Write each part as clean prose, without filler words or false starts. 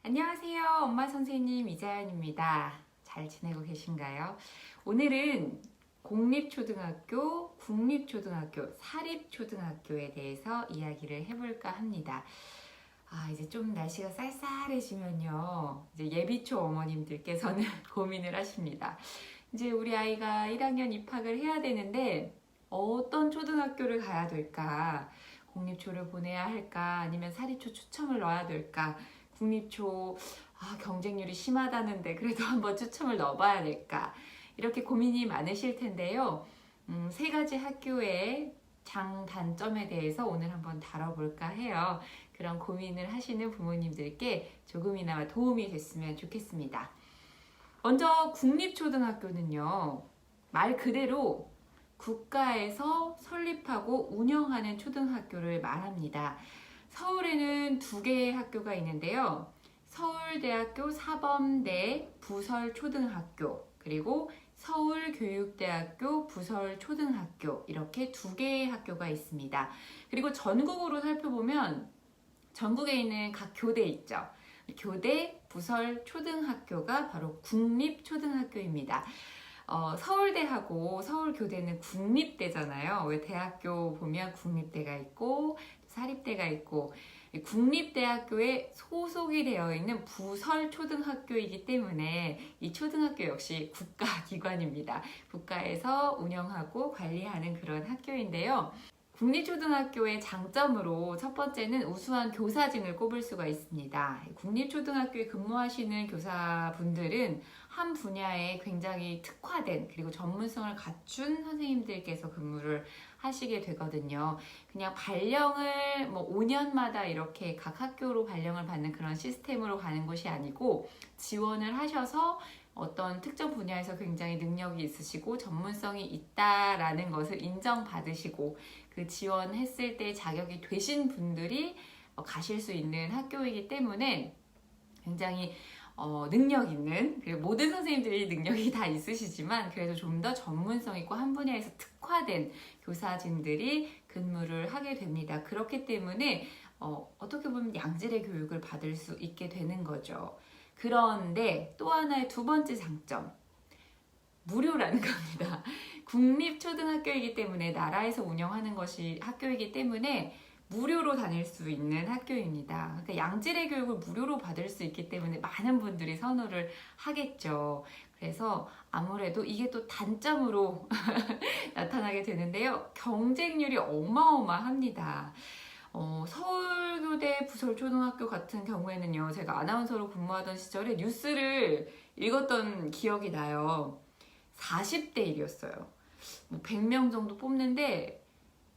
안녕하세요. 엄마 선생님 이자연입니다. 잘 지내고 계신가요? 오늘은 공립초등학교, 국립초등학교, 사립초등학교에 대해서 이야기를 해볼까 합니다. 이제 좀 날씨가 쌀쌀해지면요. 이제 예비초 어머님들께서는 고민을 하십니다. 이제 우리 아이가 1학년 입학을 해야 되는데 어떤 초등학교를 가야 될까? 공립초를 보내야 할까? 아니면 사립초 추첨을 넣어야 될까? 국립초 경쟁률이 심하다는데 그래도 한번 추첨을 넣어봐야 될까? 이렇게 고민이 많으실 텐데요. 세 가지 학교의 장단점에 대해서 오늘 한번 다뤄볼까 해요. 그런 고민을 하시는 부모님들께 조금이나마 도움이 됐으면 좋겠습니다. 먼저 국립초등학교는요, 말 그대로 국가에서 설립하고 운영하는 초등학교를 말합니다. 서울에는 두 개의 학교가 있는데요. 서울대학교 사범대 부설초등학교, 그리고 서울교육대학교 부설초등학교, 이렇게 두 개의 학교가 있습니다. 그리고 전국으로 살펴보면 전국에 있는 각 교대 있죠. 교대 부설초등학교가 바로 국립초등학교입니다. 서울대하고 서울교대는 국립대잖아요. 왜 대학교 보면 국립대가 있고 사립대가 있고, 국립대학교에 소속이 되어 있는 부설초등학교이기 때문에 이 초등학교 역시 국가기관입니다. 국가에서 운영하고 관리하는 그런 학교인데요. 국립초등학교의 장점으로 첫 번째는 우수한 교사진을 꼽을 수가 있습니다. 국립초등학교에 근무하시는 교사분들은 한 분야에 굉장히 특화된 그리고 전문성을 갖춘 선생님들께서 근무를 하시게 되거든요. 그냥 발령을 5년마다 이렇게 각 학교로 발령을 받는 그런 시스템으로 가는 것이 아니고, 지원을 하셔서 어떤 특정 분야에서 굉장히 능력이 있으시고 전문성이 있다라는 것을 인정받으시고 그 지원했을 때 자격이 되신 분들이 가실 수 있는 학교이기 때문에 굉장히 능력 있는, 그리고 모든 선생님들이 능력이 다 있으시지만 그래도 좀 더 전문성 있고 한 분야에서 특화된 교사진들이 근무를 하게 됩니다. 그렇기 때문에 어떻게 보면 양질의 교육을 받을 수 있게 되는 거죠. 그런데 또 하나의 두 번째 장점, 무료라는 겁니다. 국립초등학교이기 때문에 나라에서 운영하는 것이 학교이기 때문에 무료로 다닐 수 있는 학교입니다. 그러니까 양질의 교육을 무료로 받을 수 있기 때문에 많은 분들이 선호를 하겠죠. 그래서 아무래도 이게 또 단점으로 나타나게 되는데요. 경쟁률이 어마어마합니다. 서울교대 부설초등학교 같은 경우에는요, 제가 아나운서로 근무하던 시절에 뉴스를 읽었던 기억이 나요. 40대 1이었어요. 100명 정도 뽑는데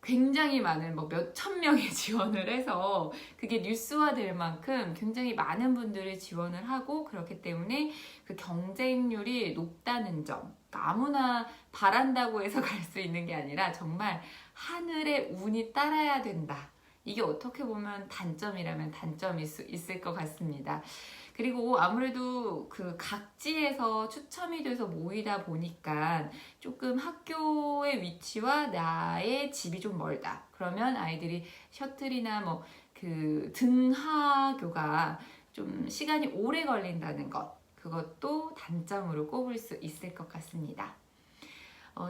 굉장히 많은 몇천 명의 지원을 해서 그게 뉴스화될 만큼 굉장히 많은 분들이 지원을 하고, 그렇기 때문에 그 경쟁률이 높다는 점, 그러니까 아무나 바란다고 해서 갈 수 있는 게 아니라 정말 하늘의 운이 따라야 된다. 이게 어떻게 보면 단점이라면 단점일 수 있을 것 같습니다. 그리고 아무래도 그 각지에서 추첨이 돼서 모이다 보니까 조금 학교의 위치와 나의 집이 좀 멀다. 그러면 아이들이 셔틀이나 그 등하교가 좀 시간이 오래 걸린다는 것, 그것도 단점으로 꼽을 수 있을 것 같습니다.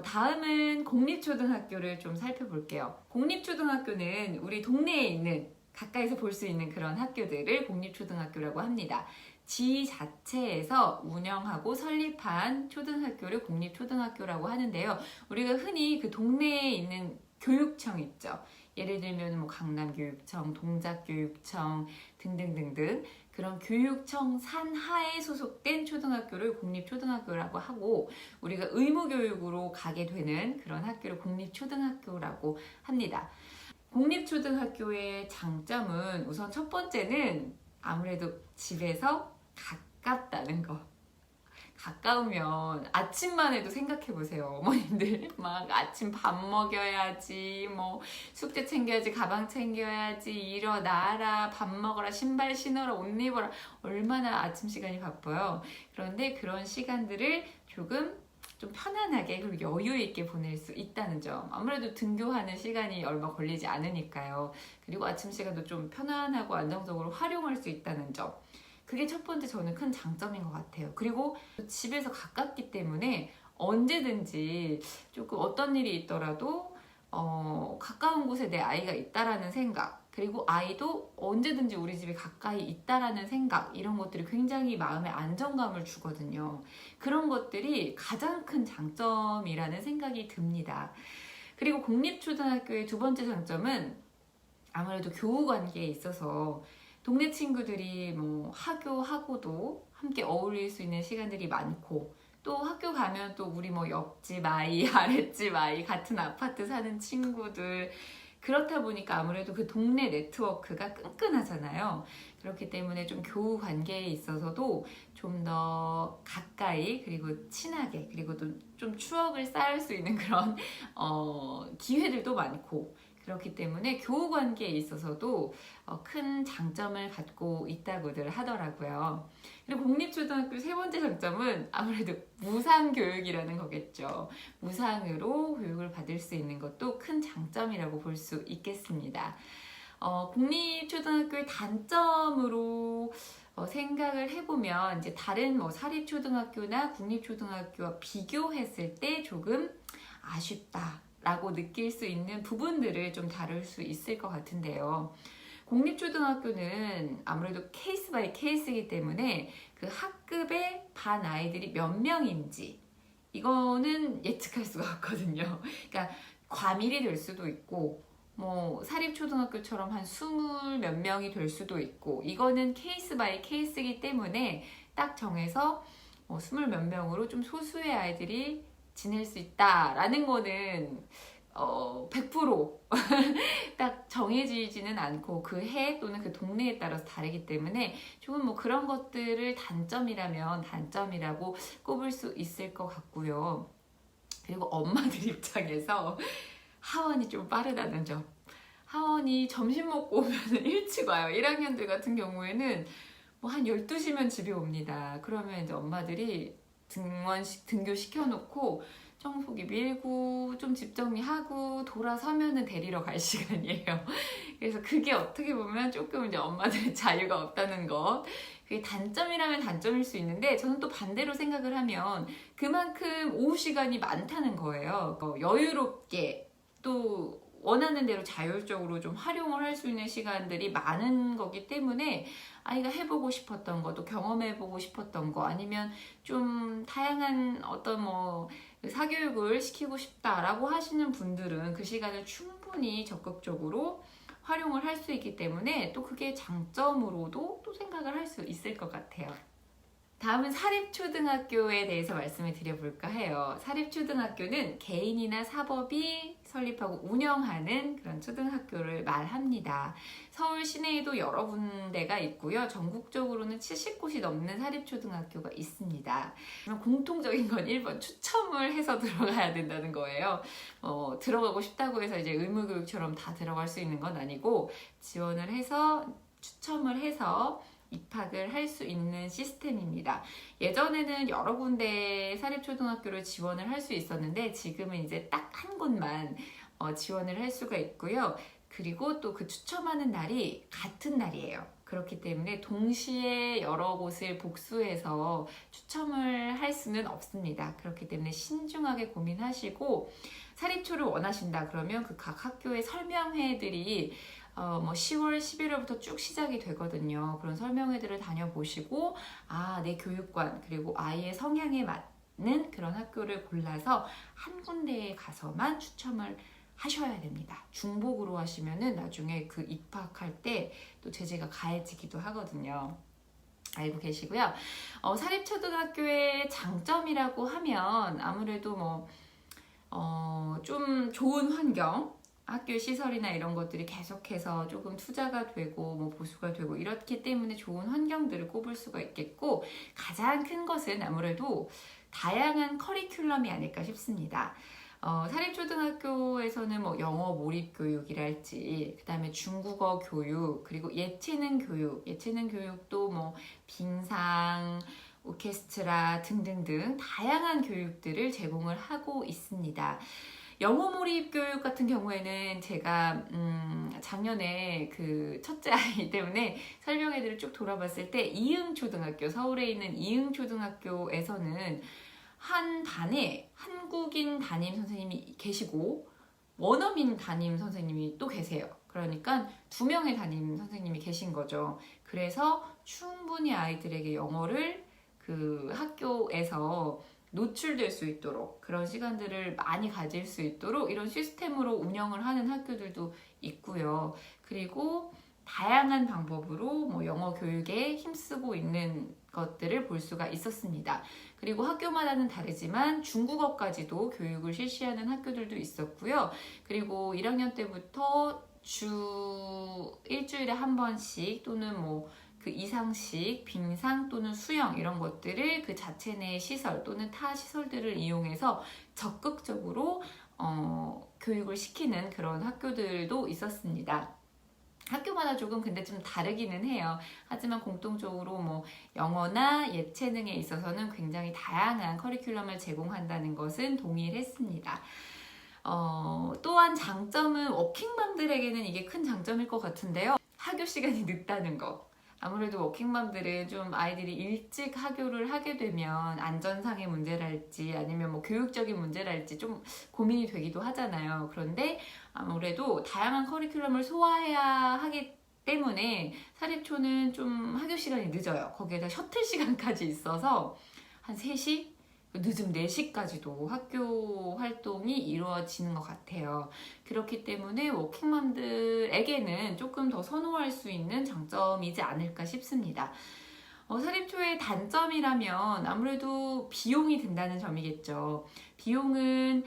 다음은 공립초등학교를 좀 살펴볼게요. 공립초등학교는 우리 동네에 있는, 가까이서 볼 수 있는 그런 학교들을 공립초등학교라고 합니다. 지 자체에서 운영하고 설립한 초등학교를 공립초등학교라고 하는데요. 우리가 흔히 그 동네에 있는 교육청 있죠. 예를 들면 강남교육청, 동작교육청 등등등등 그런 교육청 산하에 소속된 초등학교를 공립초등학교라고 하고, 우리가 의무교육으로 가게 되는 그런 학교를 공립초등학교라고 합니다. 공립초등학교의 장점은 우선 첫 번째는 아무래도 집에서 가깝다는 거. 가까우면 아침만 해도 생각해보세요. 어머님들 막 아침 밥 먹여야지, 숙제 챙겨야지, 가방 챙겨야지, 일어나라, 밥 먹어라, 신발 신어라, 옷 입어라, 얼마나 아침 시간이 바빠요. 그런데 그런 시간들을 조금 좀 편안하게 그리고 여유 있게 보낼 수 있다는 점. 아무래도 등교하는 시간이 얼마 걸리지 않으니까요. 그리고 아침 시간도 좀 편안하고 안정적으로 활용할 수 있다는 점. 그게 첫 번째 저는 큰 장점인 것 같아요. 그리고 집에서 가깝기 때문에 언제든지 조금 어떤 일이 있더라도 가까운 곳에 내 아이가 있다라는 생각, 그리고 아이도 언제든지 우리 집에 가까이 있다라는 생각, 이런 것들이 굉장히 마음에 안정감을 주거든요. 그런 것들이 가장 큰 장점이라는 생각이 듭니다. 그리고 공립초등학교의 두 번째 장점은 아무래도 교우 관계에 있어서 동네 친구들이 뭐 하교하고도 함께 어울릴 수 있는 시간들이 많고, 또 학교 가면 또 우리 뭐 옆집 아이, 아랫집 아이, 같은 아파트 사는 친구들, 그렇다 보니까 아무래도 그 동네 네트워크가 끈끈하잖아요. 그렇기 때문에 좀 교우 관계에 있어서도 좀 더 가까이, 그리고 친하게, 그리고 또 좀 추억을 쌓을 수 있는 그런 기회들도 많고, 그렇기 때문에 교우 관계에 있어서도 큰 장점을 갖고 있다고들 하더라고요. 그리고 공립초등학교 세 번째 장점은 아무래도 무상교육이라는 거겠죠. 무상으로 교육을 받을 수 있는 것도 큰 장점이라고 볼 수 있겠습니다. 공립초등학교의 단점으로 생각을 해보면, 이제 다른 뭐 사립초등학교나 국립초등학교와 비교했을 때 조금 아쉽다 라고 느낄 수 있는 부분들을 좀 다룰 수 있을 것 같은데요. 공립초등학교는 아무래도 케이스 바이 케이스이기 때문에 그 학급의 반 아이들이 몇 명인지 이거는 예측할 수가 없거든요. 그러니까 과밀이 될 수도 있고, 뭐 사립초등학교처럼 한 20 몇 명이 될 수도 있고, 이거는 케이스 바이 케이스이기 때문에 딱 정해서 20 몇 명으로 좀 소수의 아이들이 지낼 수 있다라는 거는 100% 딱 정해지지는 않고 그 해 또는 그 동네에 따라서 다르기 때문에 조금 뭐 그런 것들을 단점이라면 단점이라고 꼽을 수 있을 것 같고요. 그리고 엄마들 입장에서 하원이 좀 빠르다는 점. 하원이 점심 먹고 오면 일찍 와요. 1학년들 같은 경우에는 뭐 한 12시면 집에 옵니다. 그러면 이제 엄마들이 등교 시켜놓고 청소기 밀고 좀 집 정리하고 돌아서면은 데리러 갈 시간이에요. 그래서 그게 어떻게 보면 조금 이제 엄마들의 자유가 없다는 것. 그게 단점이라면 단점일 수 있는데, 저는 또 반대로 생각을 하면 그만큼 오후 시간이 많다는 거예요. 여유롭게 또 원하는 대로 자율적으로 좀 활용을 할 수 있는 시간들이 많은 거기 때문에 아이가 해보고 싶었던 거, 또 경험해보고 싶었던 거, 아니면 좀 다양한 어떤 뭐 사교육을 시키고 싶다라고 하시는 분들은 그 시간을 충분히 적극적으로 활용을 할 수 있기 때문에 또 그게 장점으로도 또 생각을 할 수 있을 것 같아요. 다음은 사립초등학교에 대해서 말씀을 드려볼까 해요. 사립초등학교는 개인이나 사법이 설립하고 운영하는 그런 초등학교를 말합니다. 서울 시내에도 여러 군데가 있고요. 전국적으로는 70곳이 넘는 사립초등학교가 있습니다. 공통적인 건 1번 추첨을 해서 들어가야 된다는 거예요. 들어가고 싶다고 해서 이제 의무교육처럼 다 들어갈 수 있는 건 아니고, 지원을 해서 추첨을 해서 입학을 할 수 있는 시스템입니다. 예전에는 여러 군데 사립초등학교를 지원을 할 수 있었는데, 지금은 이제 딱 한 곳만 지원을 할 수가 있고요. 그리고 또 그 추첨하는 날이 같은 날이에요. 그렇기 때문에 동시에 여러 곳을 복수해서 추첨을 할 수는 없습니다. 그렇기 때문에 신중하게 고민하시고, 사립초를 원하신다 그러면 그 각 학교의 설명회들이 뭐 10월, 11월부터 쭉 시작이 되거든요. 그런 설명회들을 다녀보시고, 내 교육관, 그리고 아이의 성향에 맞는 그런 학교를 골라서 한 군데에 가서만 추첨을 하셔야 됩니다. 중복으로 하시면은 나중에 그 입학할 때 또 제재가 가해지기도 하거든요. 알고 계시고요. 사립초등학교의 장점이라고 하면 아무래도 좀 좋은 환경, 학교 시설이나 이런 것들이 계속해서 조금 투자가 되고 뭐 보수가 되고 이렇기 때문에 좋은 환경들을 꼽을 수가 있겠고, 가장 큰 것은 아무래도 다양한 커리큘럼이 아닐까 싶습니다. 사립초등학교에서는 뭐 영어 몰입 교육이랄지, 그 다음에 중국어 교육, 그리고 예체능 교육도 뭐 빙상, 오케스트라 등등등 다양한 교육들을 제공을 하고 있습니다. 영어 몰입 교육 같은 경우에는 제가 작년에 그 첫째 아이 때문에 설명회들을 쭉 돌아봤을 때 이응초등학교, 서울에 있는 이응초등학교에서는 한 반에 한국인 담임 선생님이 계시고 원어민 담임 선생님이 또 계세요. 그러니까 2명의 담임 선생님이 계신 거죠. 그래서 충분히 아이들에게 영어를 그 학교에서 노출될 수 있도록 그런 시간들을 많이 가질 수 있도록 이런 시스템으로 운영을 하는 학교들도 있고요. 그리고 다양한 방법으로 뭐 영어 교육에 힘쓰고 있는 것들을 볼 수가 있었습니다. 그리고 학교마다는 다르지만 중국어까지도 교육을 실시하는 학교들도 있었고요. 그리고 1학년 때부터 주 일주일에 한 번씩 또는 뭐 그 이상씩 빙상 또는 수영 이런 것들을 그 자체 내의 시설 또는 타 시설들을 이용해서 적극적으로 교육을 시키는 그런 학교들도 있었습니다. 학교마다 조금 근데 좀 다르기는 해요. 하지만 공통적으로 뭐 영어나 예체능에 있어서는 굉장히 다양한 커리큘럼을 제공한다는 것은 동일했습니다. 또한 장점은 워킹맘들에게는 이게 큰 장점일 것 같은데요. 학교 시간이 늦다는 거. 아무래도 워킹맘들은 좀 아이들이 일찍 학교를 하게 되면 안전상의 문제랄지 아니면 뭐 교육적인 문제랄지 좀 고민이 되기도 하잖아요. 그런데 아무래도 다양한 커리큘럼을 소화해야 하기 때문에 사립초는 좀 학교 시간이 늦어요. 거기에다 셔틀 시간까지 있어서 한 3시? 늦은 4시까지도 학교 활동이 이루어지는 것 같아요. 그렇기 때문에 워킹맘들에게는 조금 더 선호할 수 있는 장점이지 않을까 싶습니다. 사립초의 단점이라면 아무래도 비용이 든다는 점이겠죠. 비용은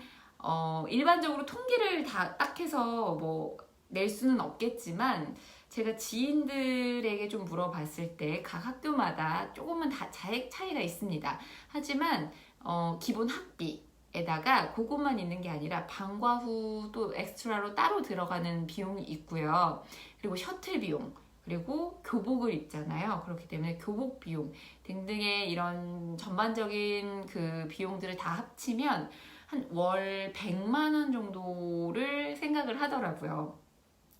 일반적으로 통계를 다 딱 해서 뭐 낼 수는 없겠지만 제가 지인들에게 좀 물어봤을 때 각 학교마다 조금은 다 차이가 있습니다. 하지만 기본 학비에다가 그것만 있는 게 아니라 방과 후 또 엑스트라로 따로 들어가는 비용이 있고요. 그리고 셔틀 비용, 그리고 교복을 입잖아요. 그렇기 때문에 교복 비용 등등의 이런 전반적인 그 비용들을 다 합치면 한 월 100만 원 정도를 생각을 하더라고요.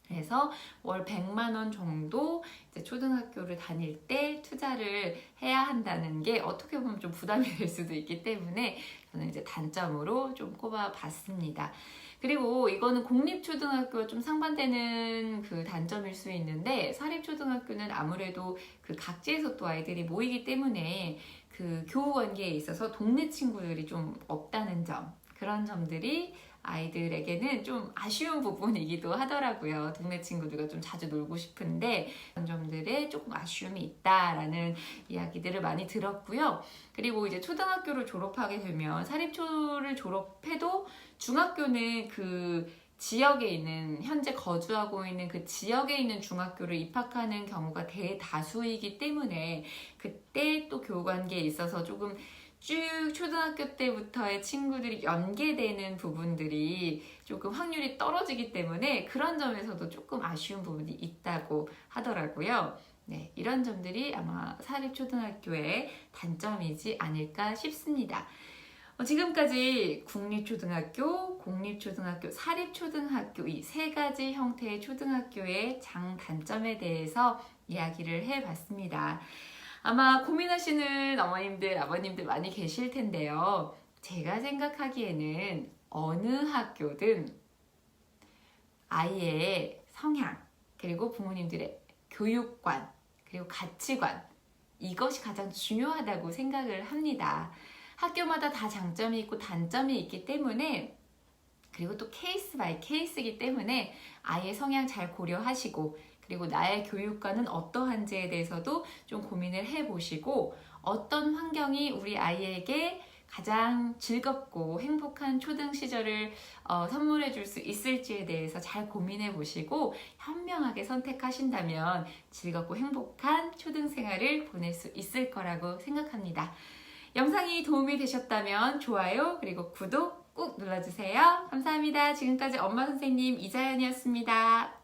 그래서 월 100만 원 정도 이제 초등학교를 다닐 때 투자를 해야 한다는 게 어떻게 보면 좀 부담이 될 수도 있기 때문에 저는 이제 단점으로 좀 꼽아봤습니다. 그리고 이거는 공립초등학교와 좀 상반되는 그 단점일 수 있는데 사립초등학교는 아무래도 그 각지에서 또 아이들이 모이기 때문에 그 교우 관계에 있어서 동네 친구들이 좀 없다는 점, 그런 점들이 아이들에게는 좀 아쉬운 부분이기도 하더라고요. 동네 친구들과 좀 자주 놀고 싶은데 그런 점들에 조금 아쉬움이 있다라는 이야기들을 많이 들었고요. 그리고 이제 초등학교를 졸업하게 되면 사립초를 졸업해도 중학교는 그 지역에 있는 현재 거주하고 있는 그 지역에 있는 중학교를 입학하는 경우가 대다수이기 때문에 그때 또 교우관계에 있어서 조금 쭉 초등학교 때부터의 친구들이 연계되는 부분들이 조금 확률이 떨어지기 때문에 그런 점에서도 조금 아쉬운 부분이 있다고 하더라고요. 네, 이런 점들이 아마 사립초등학교의 단점이지 않을까 싶습니다. 지금까지 국립초등학교, 공립초등학교, 사립초등학교 이 3가지 형태의 초등학교의 장단점에 대해서 이야기를 해봤습니다. 아마 고민하시는 어머님들, 아버님들 많이 계실 텐데요. 제가 생각하기에는 어느 학교든 아이의 성향, 그리고 부모님들의 교육관, 그리고 가치관, 이것이 가장 중요하다고 생각을 합니다. 학교마다 다 장점이 있고 단점이 있기 때문에, 그리고 또 케이스 바이 케이스이기 때문에 아이의 성향 잘 고려하시고, 그리고 나의 교육관은 어떠한지에 대해서도 좀 고민을 해보시고 어떤 환경이 우리 아이에게 가장 즐겁고 행복한 초등 시절을 선물해 줄 수 있을지에 대해서 잘 고민해 보시고 현명하게 선택하신다면 즐겁고 행복한 초등 생활을 보낼 수 있을 거라고 생각합니다. 영상이 도움이 되셨다면 좋아요 그리고 구독 꾹 눌러주세요. 감사합니다. 지금까지 엄마 선생님 이자연이었습니다.